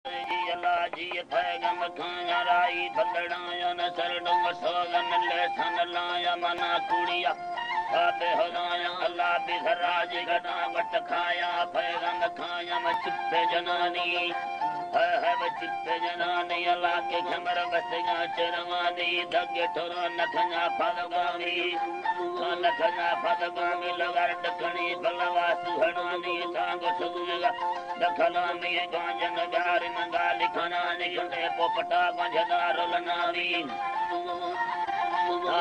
जी पैगम खाया राई बदड़ाया न सरडम सोगन ले सन लाया मना कुड़िया साबे होलाया अल्लाह बिसराज गदा वट खाया पैगम खाया म चिप्पे जनानी है चिप्पे जनानी अल्लाह के खमर बसगा चरवानी दगे ठोरा नखना फलगामी नखना फलगामी लगर डकनी बलवा सुहड़ानी सांग सुगेगा दखलामी गांजन गार मंगा लिखना निकले पोपटा गंजदार लनावी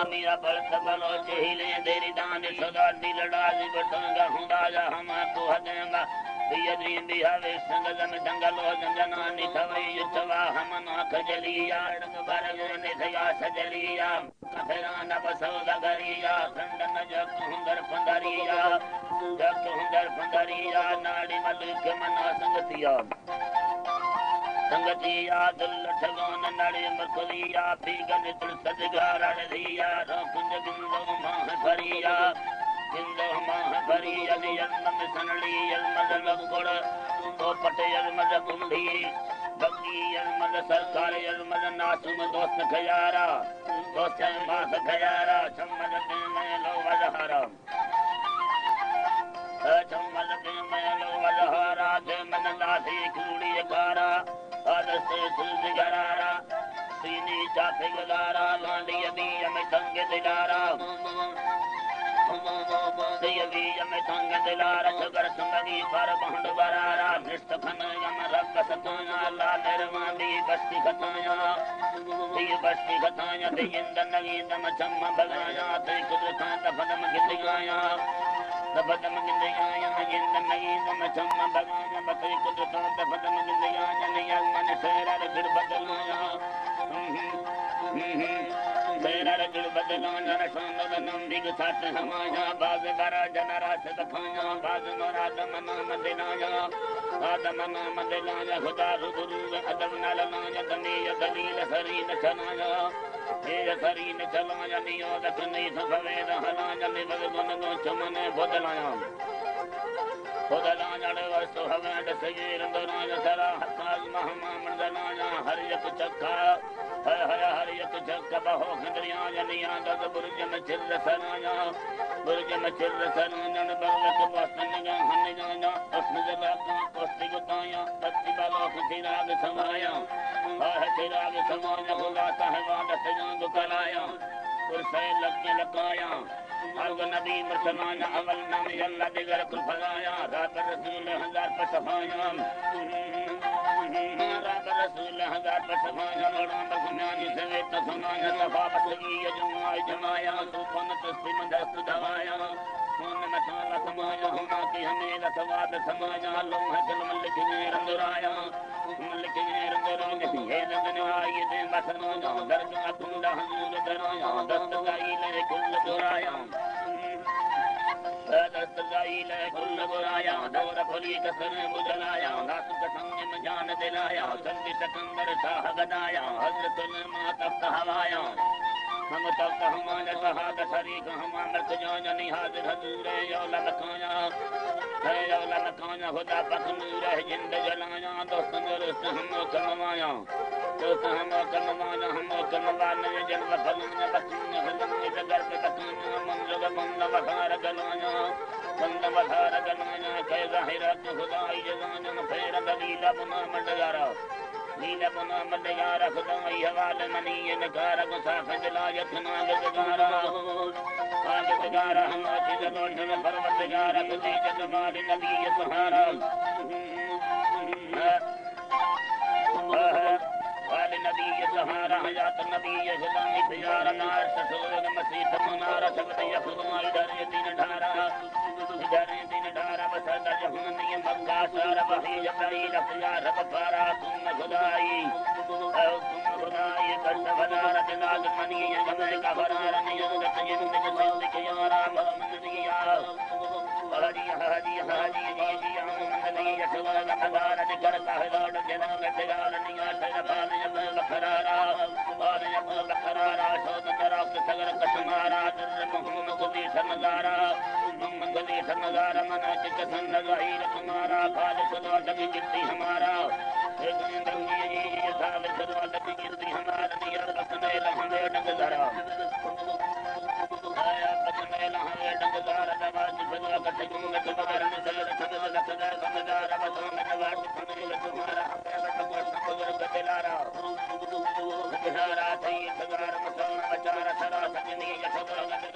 मीरा बलत बलो चहिले देरी दान सदा दिलड़ा जी बटंगा हुंदाजा हमा को हदेंगा बियद्री बिहावे संगलम दंगलो जंजना निथवई युचवा हमना खजलिया डंग बरग ने थया सजलिया कफरा न बसौदा गरिया खंडन जग हुंदर पंदरिया नाड़ी मलिक मना संगतिया संगतिया दिल ठगोन नड़ी मखलिया पीगन तुल सदगार दिया कुंज बिंदो माह भरिया बिंदो माह भरी अली यलम सनड़ी यलमद लगुड़ तो पट यलमद कुंडी बग्गी यलमद सरकार यलमद नासुम दोस्त खयारा दोस्त मास खयारा चम्मद में लो वजहरा चम्मद में लो वजहरा दे मन लासी कूड़ी कारा आदसे सुज गरारा सीनी चाफे गदारा लांडी अभी हमें तंग दिलारा देवी हमें तंग दिलारा सगर संगी पर बहंड बरारा निष्ठ खन गम रब सताया ला निर्वाणी बस्ती खताया ये बस्ती खताया ते इंदन नगी दम चम्मा बगाया ते कुदरता तफदम गिंदियाया तफदम गिंदियाया इंदन नगी दम चम्मा बगाया बते कुदरता तफदम गिंदियाया निया मन सेरा गिर बदलाया सेरा गिर बदलाया रसंद नम दिग साथ हमाया बाज बरा जनरा से दखाया बाज नरा दम नाम दिलाया आदम नाम दिलाया खुदा रुदरू अदब नलनाया दनीय दलील सरीन चलाया ये सरीन चलाया नियो दखनी सफवेद हलाया निवल गुन गो चमने बदलाया बदलाया वस्तु हवेड सगीर दराया सरा हकाल महमा मंडलाया हर एक चक्का हर एक चक्का बहो खंडरिया जनिया दद बुर्ज में चिल्ल सराया बुर्ज में चिल्ल सराया बलक वस्तन गा हन उसमें जला का कोस्ती गुताया तत्ती बालो चिराग समाया चिराग समाया बुलाता है वादा सजांग कलाया पुरसे लग लगाया अर्ग नबी मुसलमान अवल नाम अल्लाह दिगर कुल फलाया रात रसूल हजार पर सफाया रात रसूल हजार पर सफाया बड़ा बखनानी सवे तसमाया सफा बसगी जमाया सुफन तस्म दस्त दवाया सोन मसाला समाया हुमा की हमें लसवाद समाया लोह कलम लिखने रंगराया लिखने रंगराया हे रंगनाई दे बसना दर्द अकुंडा हजूर दराया दस्त गाई ले कुल दुराया दस्त गाई ले कुल दुराया दौर फली कसर बुझलाया नासुक संग में जान दिलाया संग सकंदर शाह गदाया हजरत मातब हवाया हम तब हमारे सहाद शरीक हम अमृत जान निहाज़ हजूर यौला लखाया खुदा पखनूर जिंद जलाया दोस्त दुरुस्त हम कलमाया दोस्त हम कलमाया हम कलवाने जल फलने बचने हलने जगर पे तकाना मंजग बंद वधार गलाया कै ज़ाहिरत खुदाई जलाना फेर दलीला बना मंडगारा नीला बना मदयारा खुदाई हवाल मनी नकार गुसाफ जलायत नाग जगारा आग जगारा हम अजिद रोशन परवरदिगारा तुझे जगमाल नबी सहारा वाल नबी सहारा हयात नबी खुदाई प्यारा नार ससुर मसीह मनारा शब्द खुदाई दर दिन ढारा बसदा जहानी मक्का सारा वही जबई लफया रब पारा तुम खुदाई कर सवदार दिनाग मनी जमे का बरार नियत जिंदगी सिद्दीक यारा मोहम्मद दिया हाजी जी मोहम्मद दिया सवाल मदार करता है लौट जनाब दिगाल निया तरफाल जब बखरारा और जब बखरारा सोद दरक सगर कसमारा दर मोहम्मद को भी नजारा मंगली नजारा मना के कसन नजाहिर तुम्हारा फाल खुदा तभी जित्ती हमारा एक दिन तुम्हारा नजर तुम्हें लगता है समझदार अब तुम्हें वाट तुम्हें तुम्हारा गदिलारा गदिलारा थई सगार मसलना बचारा सरा सजनी यशोदा